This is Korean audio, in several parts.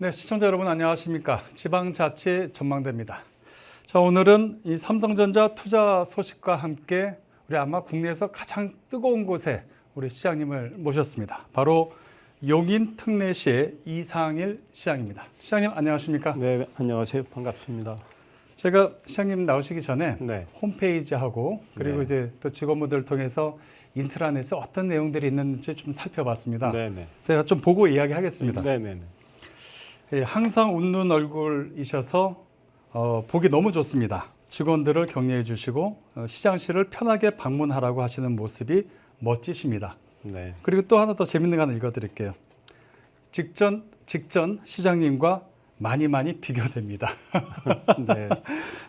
네, 시청자 여러분 안녕하십니까? 지방자치 전망대입니다. 자, 오늘은 이 삼성전자 투자 소식과 함께 우리 아마 국내에서 가장 뜨거운 곳에 우리 시장님을 모셨습니다. 바로 용인 특례시의 이상일 시장입니다. 시장님 안녕하십니까? 네, 안녕하세요. 반갑습니다. 제가 시장님 나오시기 전에 네. 홈페이지하고 그리고 네. 이제 또 직원분들을 통해서 인트라넷에 어떤 내용들이 있는지 좀 살펴봤습니다. 네네. 제가 좀 보고 이야기하겠습니다. 네네네. 예, 항상 웃는 얼굴이셔서 보기 너무 좋습니다. 직원들을 격려해 주시고 시장실을 편하게 방문하라고 하시는 모습이 멋지십니다. 네. 그리고 또 하나 더 재밌는 거 하나 읽어드릴게요. 직전 시장님과 많이 비교됩니다. 네.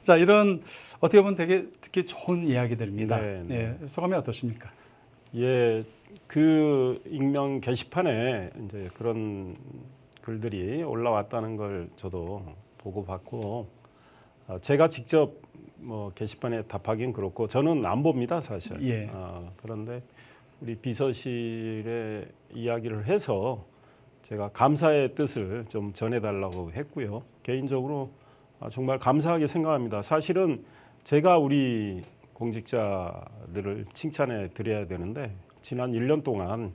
자, 이런 어떻게 보면 되게 듣기 좋은 이야기들입니다. 네, 네. 예, 소감이 어떠십니까? 예, 그 익명 게시판에 이제 그런 글들이 올라왔다는 걸 저도 보고 봤고, 제가 직접 뭐 게시판에 답하긴 그렇고 저는 안 봅니다, 사실. 예. 그런데 우리 비서실에 이야기를 해서 제가 감사의 뜻을 좀 전해달라고 했고요. 개인적으로 정말 감사하게 생각합니다. 사실은 제가 우리 공직자들을 칭찬해 드려야 되는데 지난 1년 동안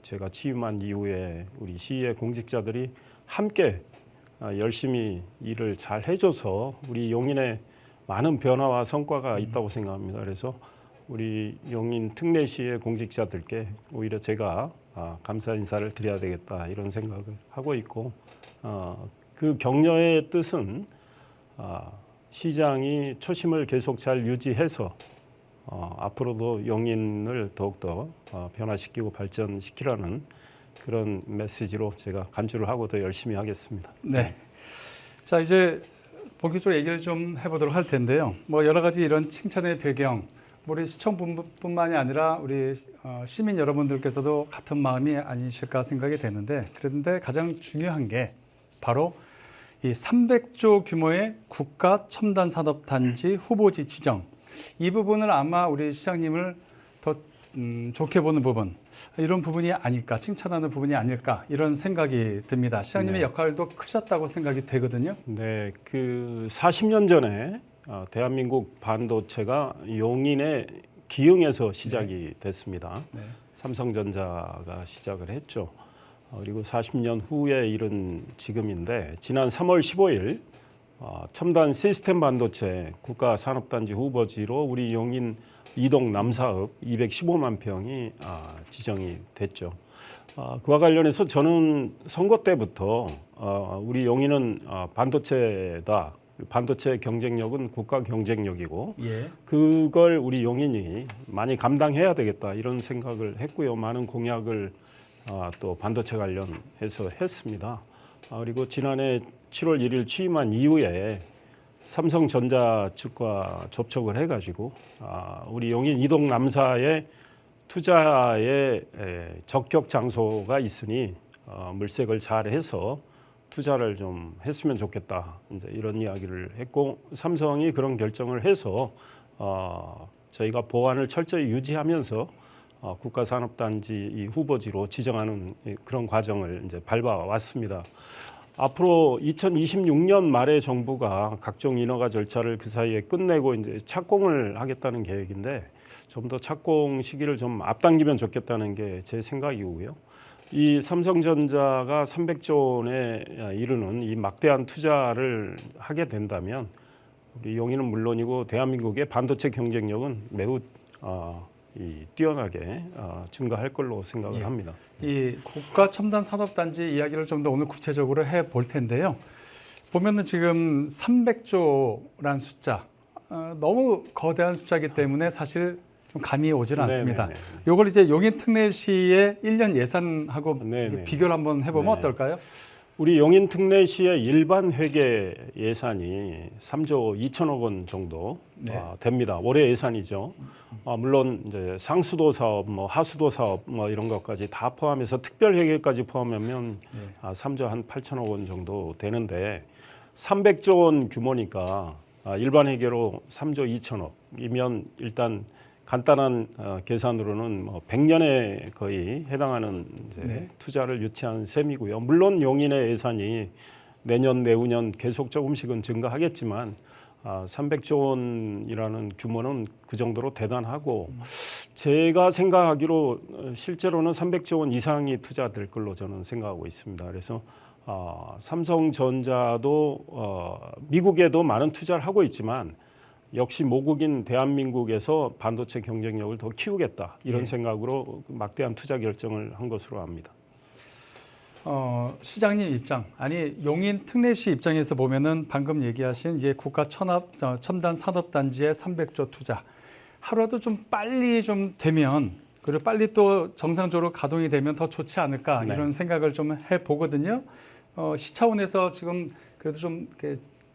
제가 취임한 이후에 우리 시의 공직자들이 함께 열심히 일을 잘 해줘서 우리 용인에 많은 변화와 성과가 있다고 생각합니다. 그래서 우리 용인 특례시의 공직자들께 오히려 제가 감사 인사를 드려야 되겠다 이런 생각을 하고 있고, 그 격려의 뜻은 시장이 초심을 계속 잘 유지해서 앞으로도 용인을 더욱더 변화시키고 발전시키라는 그런 메시지로 제가 간주를 하고 더 열심히 하겠습니다. 네. 자, 이제 본격적으로 얘기를 좀 해보도록 할 텐데요. 뭐 여러 가지 이런 칭찬의 배경, 우리 시청분만이 아니라 우리 시민 여러분들께서도 같은 마음이 아니실까 생각이 되는데, 그런데 가장 중요한 게 바로 이 300조 규모의 국가 첨단 산업 단지 후보지 지정, 이 부분을 아마 우리 시장님을 더 좋게 보는 부분, 이런 부분이 아닐까, 칭찬하는 부분이 아닐까 이런 생각이 듭니다. 시장님의 네. 역할도 크셨다고 생각이 되거든요. 네, 그 40년 전에 대한민국 반도체가 용인의 기흥에서 시작이 됐습니다. 네. 삼성전자가 시작을 했죠. 그리고 40년 후에 이른 지금인데, 지난 3월 15일 첨단 시스템 반도체 국가 산업단지 후보지로 우리 용인 이동 남사읍 215만 평이 지정이 됐죠. 그와 관련해서 저는 선거 때부터 우리 용인은 반도체다. 반도체 경쟁력은 국가 경쟁력이고, 예. 그걸 우리 용인이 많이 감당해야 되겠다 이런 생각을 했고요. 많은 공약을 또 반도체 관련해서 했습니다. 그리고 지난해 7월 1일 취임한 이후에 삼성전자 측과 접촉을 해가지고 우리 용인 이동 남사의 투자에 적격 장소가 있으니 물색을 잘 해서 투자를 좀 했으면 좋겠다, 이제 이런 이야기를 했고, 삼성이 그런 결정을 해서 저희가 보안을 철저히 유지하면서 국가산업단지 이 후보지로 지정하는 그런 과정을 이제 밟아왔습니다. 앞으로 2026년 말에 정부가 각종 인허가 절차를 그 사이에 끝내고 이제 착공을 하겠다는 계획인데, 좀 더 착공 시기를 좀 앞당기면 좋겠다는 게 제 생각이고요. 이 삼성전자가 300조 원에 이르는 이 막대한 투자를 하게 된다면 우리 용인은 물론이고 대한민국의 반도체 경쟁력은 매우 뛰어나게 증가할 걸로 생각을 합니다. 이 국가 첨단 산업단지 이야기를 좀 더 오늘 구체적으로 해볼 텐데요. 보면은 지금 300조란 숫자, 너무 거대한 숫자이기 때문에 사실 좀 감이 오질 않습니다. 이걸 이제 용인 특례시의 1년 예산하고 비교를 한번 해보면 어떨까요? 우리 용인 특례시의 일반 회계 예산이 3조 2천억 원 정도 됩니다. 올해 예산이죠. 물론 이제 상수도 사업, 뭐 하수도 사업, 뭐 이런 것까지 다 포함해서 특별 회계까지 포함하면 3조 한 8천억 원 정도 되는데, 300조 원 규모니까 일반 회계로 3조 2천억이면 일단 간단한 계산으로는 뭐 100년에 거의 해당하는 이제 네. 투자를 유치한 셈이고요. 물론 용인의 예산이 내년 내후년 계속 조금씩은 증가하겠지만 300조 원이라는 규모는 그 정도로 대단하고 제가 생각하기로 실제로는 300조 원 이상이 투자될 걸로 저는 생각하고 있습니다. 그래서 삼성전자도 미국에도 많은 투자를 하고 있지만 역시 모국인 대한민국에서 반도체 경쟁력을 더 키우겠다 이런 예. 생각으로 막대한 투자 결정을 한 것으로 압니다. 시장님 입장, 아니 용인 특례시 입장에서 보면은 방금 얘기하신 이제 국가 첨단 산업단지의 300조 투자 하루라도 좀 빨리 좀 되면 그리고 빨리 또 정상적으로 가동이 되면 더 좋지 않을까 네. 이런 생각을 좀 해보거든요. 시 차원에서 지금 그래도 좀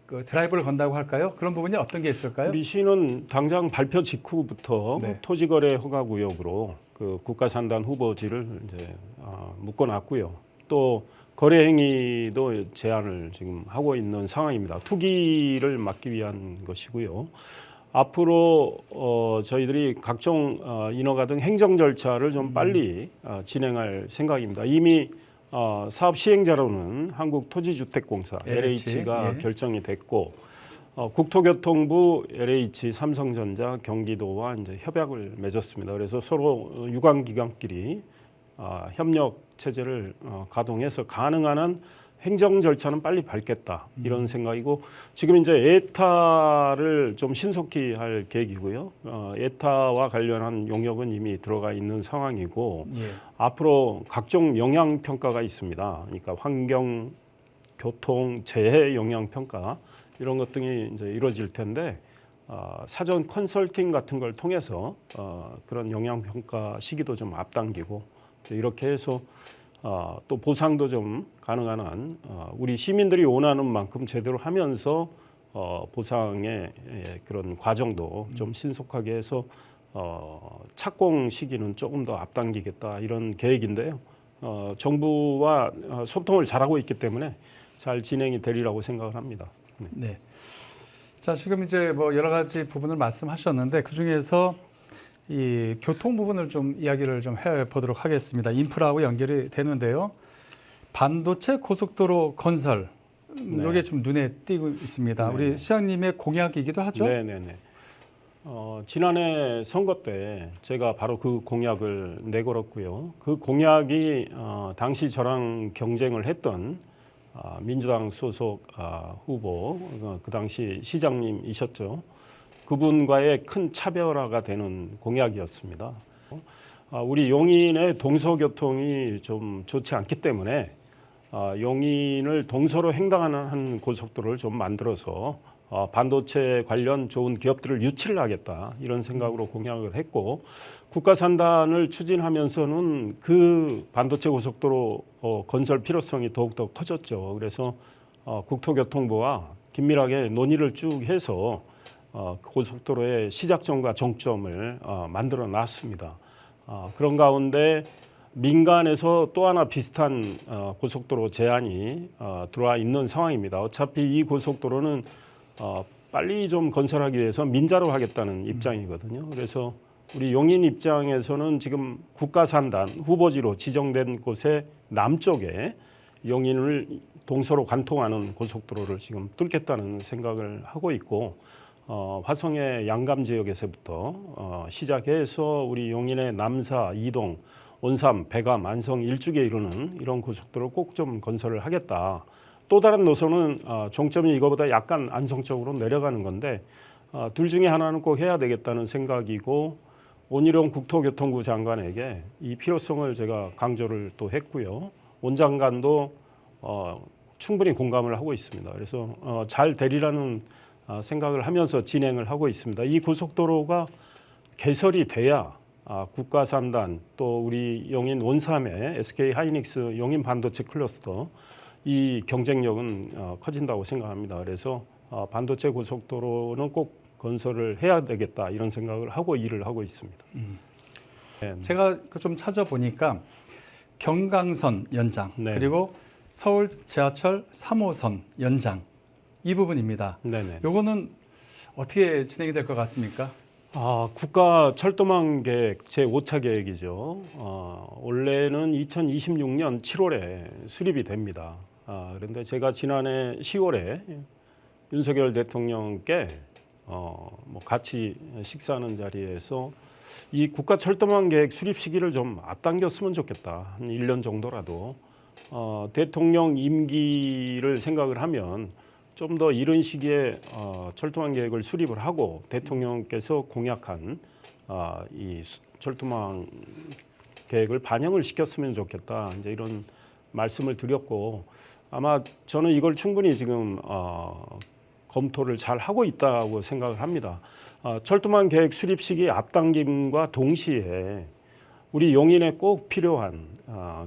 그 드라이브를 건다고 할까요? 그런 부분이 어떤 게 있을까요? 우리 시는 당장 발표 직후부터 네. 토지거래 허가구역으로 그 국가산단 후보지를 이제 묶어놨고요. 또 거래 행위도 제한을 지금 하고 있는 상황입니다. 투기를 막기 위한 것이고요. 앞으로 저희들이 각종 인허가 등 행정 절차를 좀 빨리 진행할 생각입니다. 이미 사업 시행자로는 한국토지주택공사 LH가 예. 결정이 됐고 국토교통부, LH, 삼성전자, 경기도와 이제 협약을 맺었습니다. 그래서 서로 유관기관끼리 협력 체제를 가동해서 가능한 한 행정 절차는 빨리 밟겠다 이런 생각이고 지금 이제 에타를 좀 신속히 할 계획이고요. 에타와 관련한 용역은 이미 들어가 있는 상황이고 예. 앞으로 각종 영향 평가가 있습니다. 그러니까 환경, 교통, 재해 영향 평가 이런 것 등이 이제 이루어질 텐데 사전 컨설팅 같은 걸 통해서 그런 영향 평가 시기도 좀 앞당기고 이렇게 해서 또 보상도 좀 가능한 한 우리 시민들이 원하는 만큼 제대로 하면서 보상의 그런 과정도 좀 신속하게 해서 착공 시기는 조금 더 앞당기겠다 이런 계획인데요. 정부와 소통을 잘하고 있기 때문에 잘 진행이 되리라고 생각을 합니다. 네. 자, 지금 이제 뭐 여러 가지 부분을 말씀하셨는데 그 중에서 이 교통 부분을 좀 이야기를 좀 해보도록 하겠습니다. 인프라하고 연결이 되는데요. 반도체 고속도로 건설 이게 좀 눈에 띄고 있습니다. 네. 우리 시장님의 공약이기도 하죠. 네네네. 지난해 선거 때 제가 바로 그 공약을 내걸었고요. 그 공약이 당시 저랑 경쟁을 했던 민주당 소속 후보, 그 당시 시장님이셨죠. 그분과의 큰 차별화가 되는 공약이었습니다. 우리 용인의 동서교통이 좀 좋지 않기 때문에 용인을 동서로 횡단하는 한 고속도로를 좀 만들어서 반도체 관련 좋은 기업들을 유치를 하겠다 이런 생각으로 공약을 했고 국가산단을 추진하면서는 그 반도체 고속도로 건설 필요성이 더욱더 커졌죠. 그래서 국토교통부와 긴밀하게 논의를 쭉 해서 고속도로의 시작점과 정점을 만들어 놨습니다. 그런 가운데 민간에서 또 하나 비슷한 고속도로 제안이 들어와 있는 상황입니다. 어차피 이 고속도로는 빨리 좀 건설하기 위해서 민자로 하겠다는 입장이거든요. 그래서 우리 용인 입장에서는 지금 국가산단 후보지로 지정된 곳의 남쪽에 용인을 동서로 관통하는 고속도로를 지금 뚫겠다는 생각을 하고 있고 화성의 양감 지역에서부터 시작해서 우리 용인의 남사, 이동, 온삼, 배감, 안성, 일죽에 이르는 이런 고속도로를 꼭 좀 건설을 하겠다. 또 다른 노선은 종점이 이거보다 약간 안성 쪽으로 내려가는 건데 둘 중에 하나는 꼭 해야 되겠다는 생각이고 온희룡 국토교통부 장관에게 이 필요성을 제가 강조를 또 했고요. 원 장관도 충분히 공감을 하고 있습니다. 그래서 잘 되리라는 생각을 하면서 진행을 하고 있습니다. 이 고속도로가 개설이 돼야 국가산단 또 우리 용인 원삼의 SK 하이닉스 용인 반도체 클러스터 이 경쟁력은 커진다고 생각합니다. 그래서 반도체 고속도로는 꼭 건설을 해야 되겠다 이런 생각을 하고 일을 하고 있습니다. 네. 제가 좀 찾아보니까 경강선 연장 네. 그리고 서울 지하철 3호선 연장 이 부분입니다. 네네. 요거는 어떻게 진행이 될 것 같습니까? 국가 철도망 계획 제5차 계획이죠. 원래는 2026년 7월에 수립이 됩니다. 그런데 제가 지난해 10월에 윤석열 대통령께 같이 식사하는 자리에서 이 국가 철도망 계획 수립 시기를 좀 앞당겼으면 좋겠다. 한 1년 정도라도. 대통령 임기를 생각을 하면 좀 더 이른 시기에 철도망 계획을 수립을 하고 대통령께서 공약한 이 철도망 계획을 반영을 시켰으면 좋겠다. 이제 이런 말씀을 드렸고 아마 저는 이걸 충분히 지금 검토를 잘 하고 있다고 생각을 합니다. 철도망 계획 수립 시기 앞당김과 동시에 우리 용인에 꼭 필요한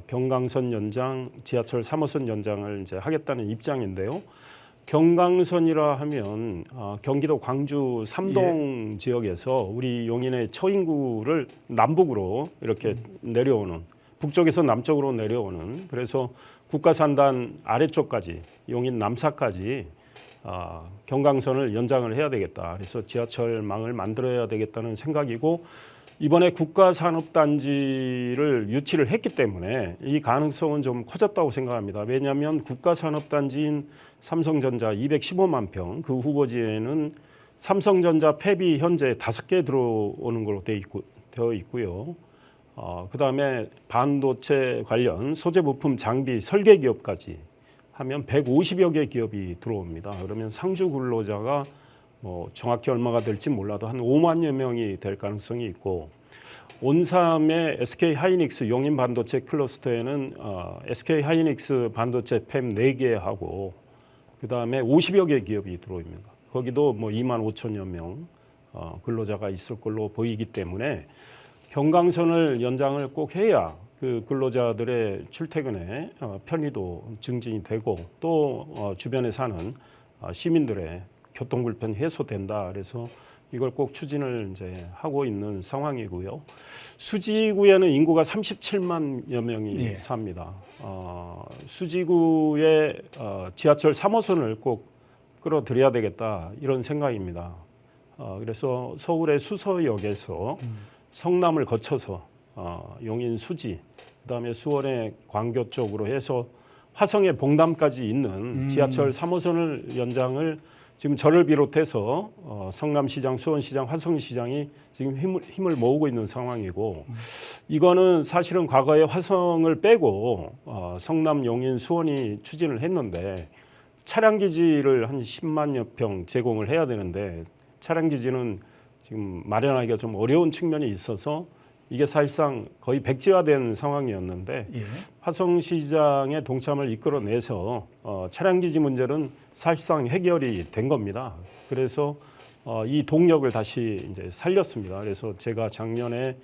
경강선 연장, 지하철 3호선 연장을 이제 하겠다는 입장인데요. 경강선이라 하면 경기도 광주 삼동 지역에서 우리 용인의 처인구를 남북으로 이렇게 내려오는 북쪽에서 남쪽으로 내려오는 그래서 국가산단 아래쪽까지 용인 남사까지 경강선을 연장을 해야 되겠다. 그래서 지하철망을 만들어야 되겠다는 생각이고 이번에 국가산업단지를 유치를 했기 때문에 이 가능성은 좀 커졌다고 생각합니다. 왜냐하면 국가산업단지인 삼성전자 215만 평, 그 후보지에는 삼성전자 팹이 현재 5개 들어오는 걸로 되어 있고요. 그다음에 반도체 관련 소재 부품 장비 설계 기업까지 하면 150여 개 기업이 들어옵니다. 그러면 상주 근로자가 정확히 얼마가 될지 몰라도 한 5만여 명이 될 가능성이 있고 온삼의 SK 하이닉스 용인 반도체 클러스터에는 SK 하이닉스 반도체 팹 4개 하고 그다음에 50여 개 기업이 들어옵니다. 거기도 2만 5천여 명 근로자가 있을 걸로 보이기 때문에 경강선을 연장을 꼭 해야 그 근로자들의 출퇴근에 편의도 증진이 되고 또 주변에 사는 시민들의 교통 불편 해소된다. 그래서 이걸 꼭 추진을 이제 하고 있는 상황이고요. 수지구에는 인구가 37만여 명이 삽니다. 수지구에 지하철 3호선을 꼭 끌어들여야 되겠다 이런 생각입니다. 그래서 서울의 수서역에서 성남을 거쳐서 용인 수지, 그다음에 수원의 광교 쪽으로 해서 화성의 봉담까지 있는 지하철 3호선을 연장을 지금 저를 비롯해서 성남시장, 수원시장, 화성시장이 지금 힘을 모으고 있는 상황이고 이거는 사실은 과거에 화성을 빼고 성남, 용인, 수원이 추진을 했는데 차량기지를 한 10만여 평 제공을 해야 되는데 차량기지는 지금 마련하기가 좀 어려운 측면이 있어서 이게 사실상 거의 백지화된 상황이었는데 화성시장의 동참을 이끌어내서 차량기지 문제는 사실상 해결이 된 겁니다. 그래서 이 동력을 다시 이제 살렸습니다. 그래서 제가 작년에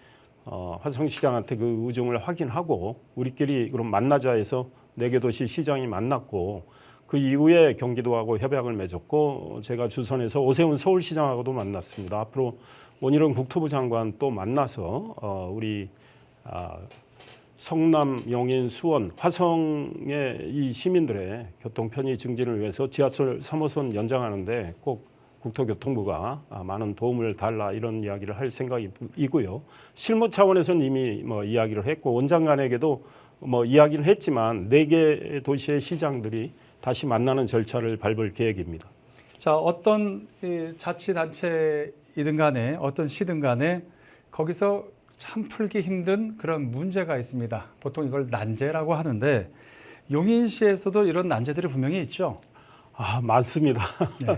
화성시장한테 그 의중을 확인하고 우리끼리 그럼 만나자 해서 4개 도시 시장이 만났고 그 이후에 경기도하고 협약을 맺었고 제가 주선해서 오세훈 서울시장하고도 만났습니다. 앞으로 원희룡 국토부 장관 또 만나서 우리 성남, 용인, 수원, 화성의 이 시민들의 교통 편의 증진을 위해서 지하철 3호선 연장하는데 꼭 국토교통부가 많은 도움을 달라 이런 이야기를 할 생각이고요. 실무 차원에서는 이미 이야기를 했고 원장관에게도 이야기를 했지만 4개 도시의 시장들이 다시 만나는 절차를 밟을 계획입니다. 자, 어떤 자치단체이든 간에 어떤 시든 간에 거기서 참 풀기 힘든 그런 문제가 있습니다. 보통 이걸 난제라고 하는데 용인시에서도 이런 난제들이 분명히 있죠. 많습니다.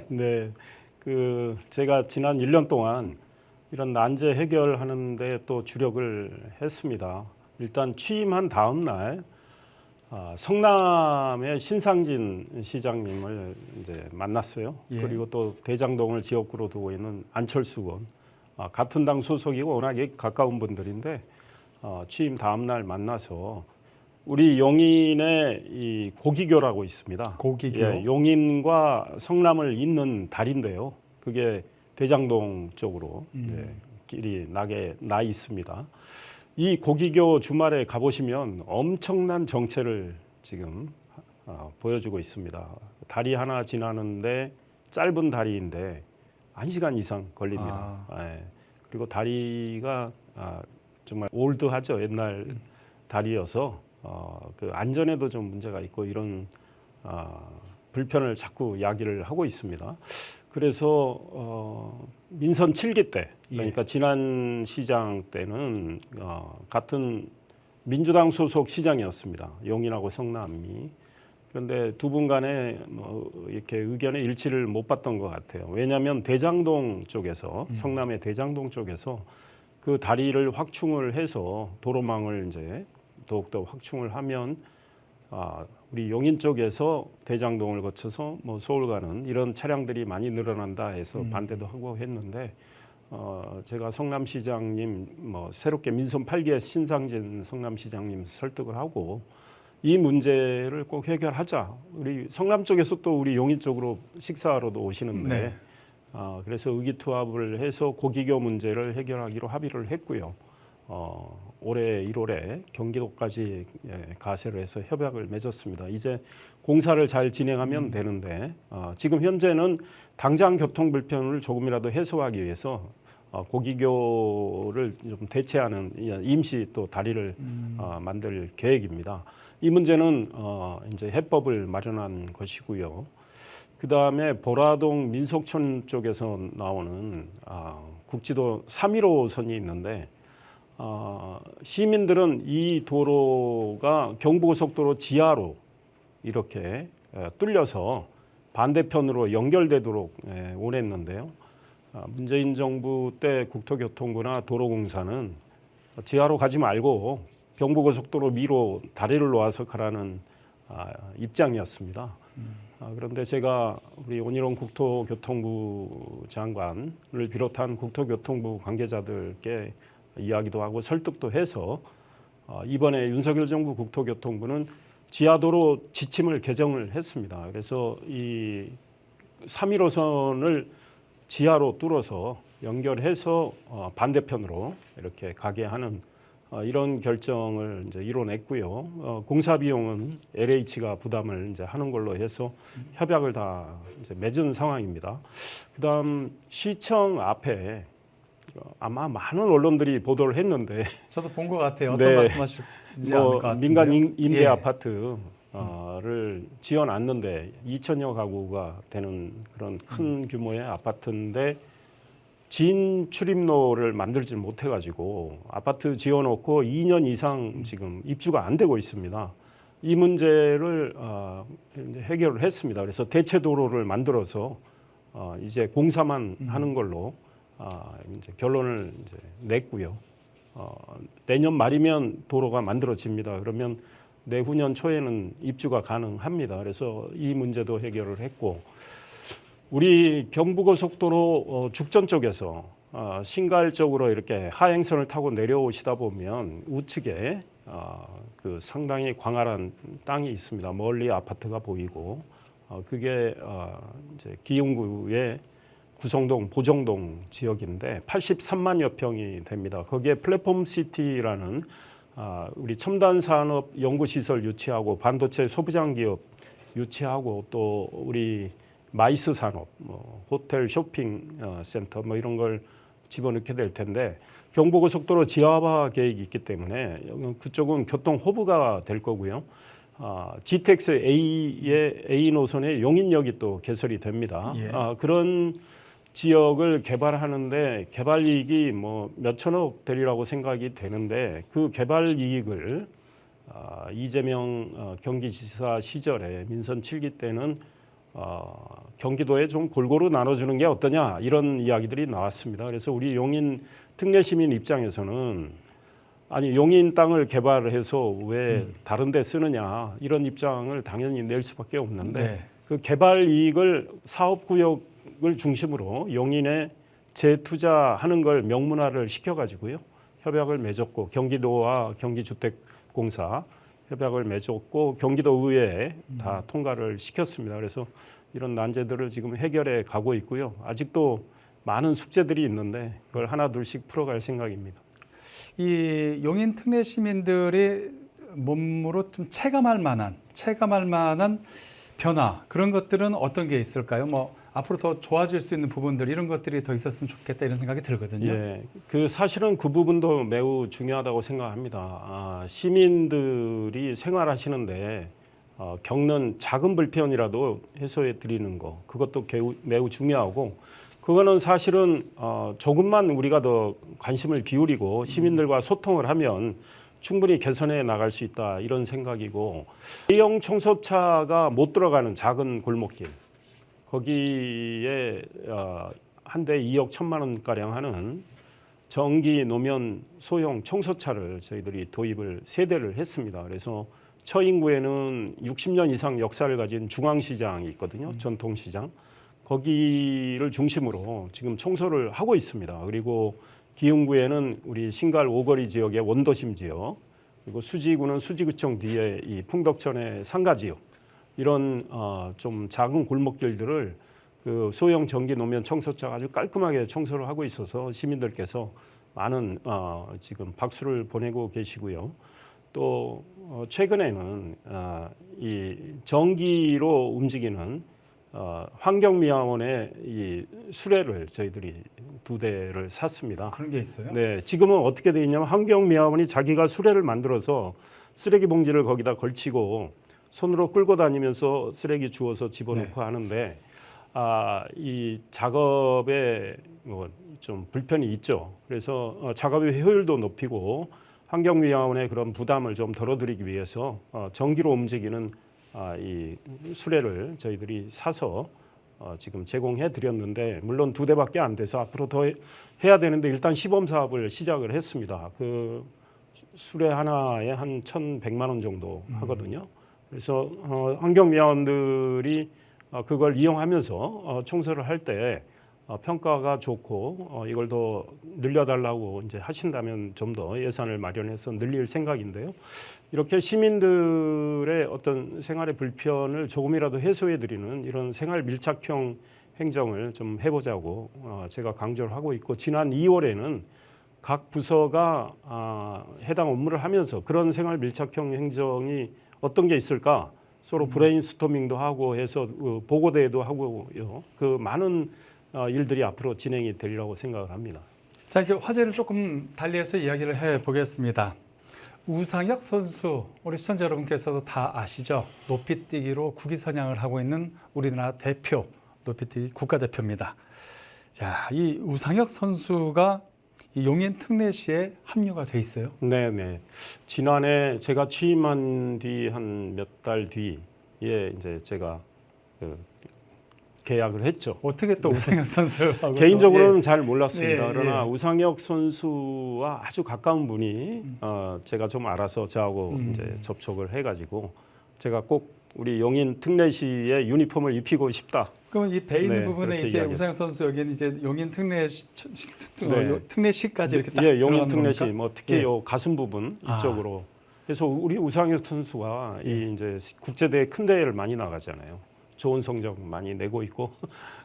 네. 제가 지난 1년 동안 이런 난제 해결하는데 또 주력을 했습니다. 일단 취임한 다음 날 성남의 신상진 시장님을 이제 만났어요. 그리고 또 대장동을 지역구로 두고 있는 안철수 의원, 같은 당 소속이고 워낙에 가까운 분들인데 취임 다음 날 만나서 우리 용인에 이 고기교라고 있습니다. 고기교. 용인과 성남을 잇는 다리인데요. 그게 대장동 쪽으로 길이 나 있습니다. 이 고기교 주말에 가보시면 엄청난 정체를 지금 보여주고 있습니다. 다리 하나 지나는데 짧은 다리인데 1시간 이상 걸립니다. 그리고 다리가 정말 올드하죠. 옛날 다리여서 그 안전에도 좀 문제가 있고 이런 불편을 자꾸 야기를 하고 있습니다. 그래서 민선 7기 때, 그러니까 지난 시장 때는 같은 민주당 소속 시장이었습니다. 용인하고 성남이. 그런데 두 분 간에 뭐 이렇게 의견의 일치를 못 봤던 것 같아요. 왜냐하면 대장동 쪽에서 성남의 대장동 쪽에서 그 다리를 확충을 해서 도로망을 이제 더욱더 확충을 하면 우리 용인 쪽에서 대장동을 거쳐서 뭐 서울 가는 이런 차량들이 많이 늘어난다 해서 반대도 하고 했는데 제가 성남시장님 뭐 새롭게 민선 8기의 신상진 성남시장님 설득을 하고 이 문제를 꼭 해결하자. 우리 성남 쪽에서 또 우리 용인 쪽으로 식사하러도 오시는데 네. 그래서 의기투합을 해서 고기교 문제를 해결하기로 합의를 했고요. 올해 1월에 경기도까지 가세를 해서 협약을 맺었습니다. 이제 공사를 잘 진행하면 되는데 지금 현재는 당장 교통 불편을 조금이라도 해소하기 위해서 고기교를 좀 대체하는 임시 또 다리를 만들 계획입니다. 이 문제는 이제 해법을 마련한 것이고요. 그 다음에 보라동 민속촌 쪽에서 나오는 국지도 315선이 있는데 시민들은 이 도로가 경부고속도로 지하로 이렇게 뚫려서 반대편으로 연결되도록 원했는데요. 문재인 정부 때 국토교통부나 도로공사는 지하로 가지 말고 경부고속도로 위로 다리를 놓아서 가라는 입장이었습니다. 그런데 제가 우리 온희룡 국토교통부 장관을 비롯한 국토교통부 관계자들께 이야기도 하고 설득도 해서 이번에 윤석열 정부 국토교통부는 지하도로 지침을 개정을 했습니다. 그래서 이 315선을 지하로 뚫어서 연결해서 반대편으로 이렇게 가게 하는 이런 결정을 이제 이뤄냈고요. 공사 비용은 LH가 부담을 이제 하는 걸로 해서 협약을 다 이제 맺은 상황입니다. 그다음 시청 앞에 아마 많은 언론들이 보도를 했는데 저도 본 것 같아요. 어떤 말씀하실지 아는 것 같은데요. 민간 임대 예. 아파트를 지어놨는데 2천여 가구가 되는 그런 큰 규모의 아파트인데 진 출입로를 만들지 못해가지고 아파트 지어놓고 2년 이상 지금 입주가 안 되고 있습니다. 이 문제를 이제 해결을 했습니다. 그래서 대체 도로를 만들어서 이제 공사만 하는 걸로 이제 결론을 이제 냈고요. 내년 말이면 도로가 만들어집니다. 그러면 내후년 초에는 입주가 가능합니다. 그래서 이 문제도 해결을 했고, 우리 경부고속도로 죽전 쪽에서 신갈 쪽으로 이렇게 하행선을 타고 내려오시다 보면 우측에 그 상당히 광활한 땅이 있습니다. 멀리 아파트가 보이고 그게 이제 기흥구의 구성동, 보정동 지역인데 83만여 평이 됩니다. 거기에 플랫폼 시티라는 우리 첨단 산업 연구시설 유치하고 반도체 소부장 기업 유치하고 또 우리 마이스 산업, 뭐 호텔, 쇼핑 센터 뭐 이런 걸 집어넣게 될 텐데 경부고속도로 지하화 계획이 있기 때문에 그쪽은 교통 허브가 될 거고요. GTX A의 A 노선의 용인역이 또 개설이 됩니다. 예. 그런 지역을 개발하는데 개발 이익이 뭐 몇천억 되리라고 생각이 되는데 그 개발 이익을 이재명 경기지사 시절에 민선 7기 때는 경기도에 좀 골고루 나눠주는 게 어떠냐 이런 이야기들이 나왔습니다. 그래서 우리 용인 특례 시민 입장에서는 아니 용인 땅을 개발해서 왜 다른 데 쓰느냐 이런 입장을 당연히 낼 수밖에 없는데 네. 그 개발 이익을 사업구역을 중심으로 용인에 재투자하는 걸 명문화를 시켜가지고요. 협약을 맺었고 경기도와 경기주택공사 협약을 맺었고 경기도 의회에 다 통과를 시켰습니다. 그래서 이런 난제들을 지금 해결해 가고 있고요. 아직도 많은 숙제들이 있는데 그걸 하나 둘씩 풀어갈 생각입니다. 이 용인 특례 시민들이 몸으로 좀 체감할 만한 변화 그런 것들은 어떤 게 있을까요? 뭐 앞으로 더 좋아질 수 있는 부분들 이런 것들이 더 있었으면 좋겠다 이런 생각이 들거든요. 예, 그 사실은 그 부분도 매우 중요하다고 생각합니다. 시민들이 생활하시는데 겪는 작은 불편이라도 해소해 드리는 거 그것도 매우 중요하고 그거는 사실은 조금만 우리가 더 관심을 기울이고 시민들과 소통을 하면 충분히 개선해 나갈 수 있다 이런 생각이고 대형 청소차가 못 들어가는 작은 골목길 거기에 한 대 2억 1천만 원 가량 하는 전기 노면 소형 청소차를 저희들이 도입을 3대를 했습니다. 그래서 처인구에는 60년 이상 역사를 가진 중앙시장이 있거든요. 전통시장. 거기를 중심으로 지금 청소를 하고 있습니다. 그리고 기흥구에는 우리 신갈 오거리 지역의 원도심 지역, 그리고 수지구는 수지구청 뒤에 이 풍덕천의 상가 지역 이런 좀 작은 골목길들을 그 소형 전기 노면 청소차가 아주 깔끔하게 청소를 하고 있어서 시민들께서 많은 지금 박수를 보내고 계시고요. 또 최근에는 이 전기로 움직이는 환경미화원의 이 수레를 저희들이 2대를 샀습니다. 그런 게 있어요? 네, 지금은 어떻게 되어 있냐면 환경미화원이 자기가 수레를 만들어서 쓰레기 봉지를 거기다 걸치고 손으로 끌고 다니면서 쓰레기 주워서 집어넣고 하는데 이 작업에 뭐 좀 불편이 있죠. 그래서 작업의 효율도 높이고 환경미화원의 그런 부담을 좀 덜어드리기 위해서 전기로 움직이는 이 수레를 저희들이 사서 지금 제공해 드렸는데 물론 2대밖에 안 돼서 앞으로 더 해야 되는데 일단 시범 사업을 시작을 했습니다. 그 수레 하나에 한 1,100만 원 정도 하거든요. 그래서 환경미화원들이 그걸 이용하면서 청소를 할 때 평가가 좋고 이걸 더 늘려달라고 이제 하신다면 좀 더 예산을 마련해서 늘릴 생각인데요. 이렇게 시민들의 어떤 생활의 불편을 조금이라도 해소해드리는 이런 생활 밀착형 행정을 좀 해보자고 제가 강조를 하고 있고 지난 2월에는 각 부서가 해당 업무를 하면서 그런 생활 밀착형 행정이 어떤 게 있을까 서로 브레인스토밍도 하고 해서 보고대회도 하고요. 그 많은 일들이 앞으로 진행이 되리라고 생각을 합니다. 자, 이제 화제를 조금 달리해서 이야기를 해보겠습니다. 우상혁 선수, 우리 시청자 여러분께서도 다 아시죠? 높이뛰기로 국위선양을 하고 있는 우리나라 대표, 높이뛰기 국가대표입니다. 자, 이 우상혁 선수가 이 용인 특례시에 합류가 돼 있어요. 네. 지난해 제가 취임한 뒤 한 몇 달 뒤에 이제 제가 계약을 했죠. 어떻게 또 우상혁 선수하고 개인적으로는 잘 몰랐습니다. 예. 그러나 우상혁 선수와 아주 가까운 분이 제가 좀 알아서 저하고 이제 접촉을 해가지고 제가 꼭 우리 용인 특례시의 유니폼을 입히고 싶다. 그럼 이 배 있는 부분에 그렇게 이제 이야기했습니다. 우상혁 선수 여기는 이제 용인 특례시까지 이렇게 딱 예, 용인 들어가는 특례시 겁니까? 뭐 특히 예. 요 가슴 부분 이쪽으로 그래서 우리 우상혁 선수가 이 이제 국제대회 큰 대회를 많이 나가잖아요. 좋은 성적 많이 내고 있고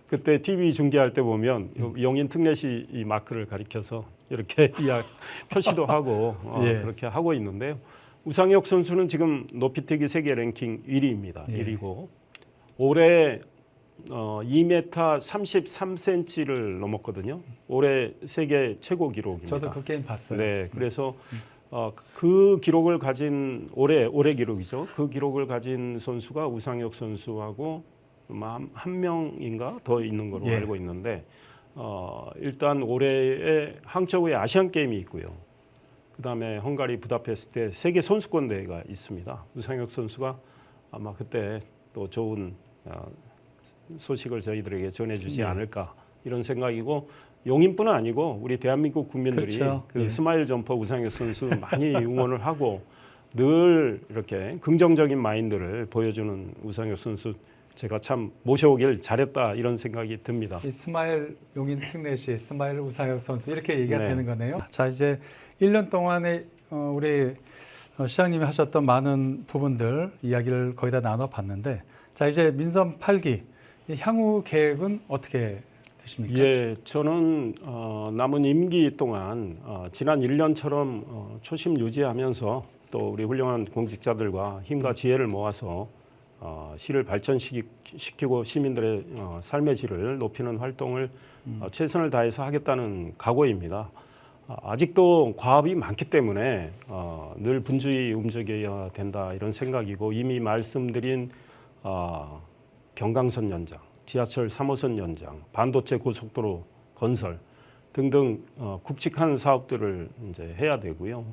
그때 TV 중계할 때 보면 용인 특례시 이 마크를 가리켜서 이렇게 표시도 하고 그렇게 하고 있는데요. 우상혁 선수는 지금 높이뛰기 세계 랭킹 1위입니다. 1위고 올해 2m 33cm를 넘었거든요. 올해 세계 최고 기록입니다. 저도 그 게임 봤어요. 네, 그래서 그 기록을 가진 올해 기록이죠. 그 기록을 가진 선수가 우상혁 선수하고 한 명인가 더 있는 걸로 알고 있는데 일단 올해에 항저우에 아시안 게임이 있고요. 그다음에 헝가리 부다페스트에 세계 선수권 대회가 있습니다. 우상혁 선수가 아마 그때 또 좋은 소식을 저희들에게 전해주지 않을까 이런 생각이고 용인뿐은 아니고 우리 대한민국 국민들이 그렇죠. 그 스마일 점퍼 우상혁 선수 많이 응원을 하고 늘 이렇게 긍정적인 마인드를 보여주는 우상혁 선수 제가 참 모셔오길 잘했다 이런 생각이 듭니다. 이 스마일 용인 특례시 스마일 우상혁 선수 이렇게 얘기가 네. 되는 거네요. 자, 이제 1년 동안에 우리 시장님이 하셨던 많은 부분들 이야기를 거의 다 나눠봤는데 자, 이제 민선 8기 향후 계획은 어떻게 되십니까? 예, 저는 남은 임기 동안 지난 1년처럼 초심 유지하면서 또 우리 훌륭한 공직자들과 힘과 지혜를 모아서 시를 발전시키고 시민들의 삶의 질을 높이는 활동을 최선을 다해서 하겠다는 각오입니다. 아직도 과업이 많기 때문에 늘 분주히 움직여야 된다 이런 생각이고 이미 말씀드린 경강선 연장, 지하철 3호선 연장, 반도체 고속도로 건설 등등 굵직한 사업들을 이제 해야 되고요.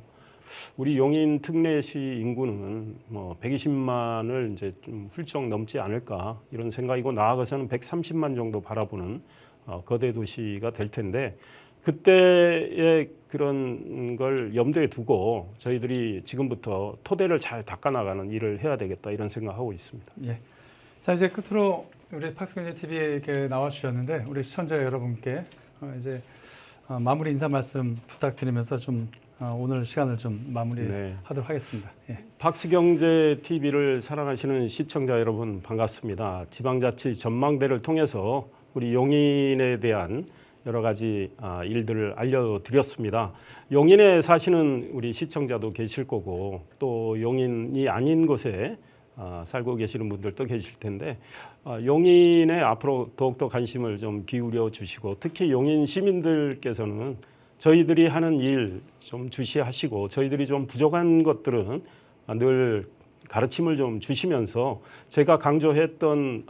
우리 용인 특례시 인구는 뭐 120만을 이제 좀 훌쩍 넘지 않을까 이런 생각이고 나아가서는 130만 정도 바라보는 거대 도시가 될 텐데 그때의 그런 걸 염두에 두고 저희들이 지금부터 토대를 잘 닦아나가는 일을 해야 되겠다 이런 생각하고 있습니다. 예. 자 이제 끝으로 우리 팍스경제 TV에 이렇게 나와 주셨는데 우리 시청자 여러분께 이제 마무리 인사 말씀 부탁드리면서 좀 오늘 시간을 좀 마무리하도록 하겠습니다. 예. 팍스경제 TV를 사랑하시는 시청자 여러분 반갑습니다. 지방자치 전망대를 통해서 우리 용인에 대한 여러 가지 일들을 알려드렸습니다. 용인에 사시는 우리 시청자도 계실 거고 또 용인이 아닌 곳에 살고 계시는 분들도 계실 텐데 용인에 앞으로 더욱더 관심을 좀 기울여 주시고 특히 용인 시민들께서는 저희들이 하는 일 좀 주시하시고 저희들이 좀 부족한 것들은 늘 가르침을 좀 주시면서 제가 강조했던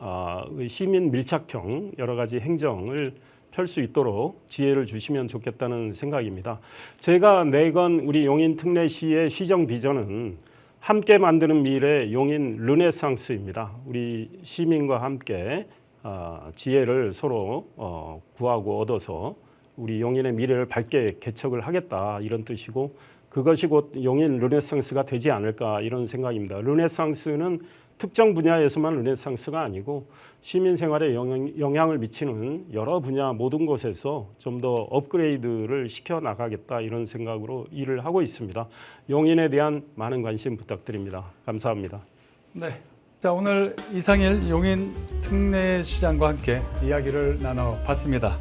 시민 밀착형 여러 가지 행정을 펼 수 있도록 지혜를 주시면 좋겠다는 생각입니다. 제가 내건 우리 용인 특례시의 시정 비전은 함께 만드는 미래 용인 르네상스입니다. 우리 시민과 함께 지혜를 서로 구하고 얻어서 우리 용인의 미래를 밝게 개척을 하겠다 이런 뜻이고 그것이 곧 용인 르네상스가 되지 않을까 이런 생각입니다. 르네상스는 특정 분야에서만 르네상스가 아니고 시민 생활에 영향을 미치는 여러 분야 모든 곳에서 좀 더 업그레이드를 시켜 나가겠다 이런 생각으로 일을 하고 있습니다. 용인에 대한 많은 관심 부탁드립니다. 감사합니다. 네. 자 오늘 이상일 용인 특례시장과 함께 이야기를 나눠봤습니다.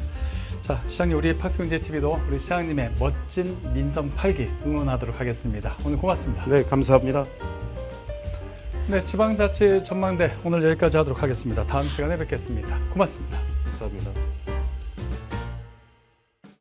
자 시장님 우리 팍스경제 TV도 우리 시장님의 멋진 민선 8기 응원하도록 하겠습니다. 오늘 고맙습니다. 네, 감사합니다. 네, 지방자치 전망대 오늘 여기까지 하도록 하겠습니다. 다음 시간에 뵙겠습니다. 고맙습니다. 감사합니다.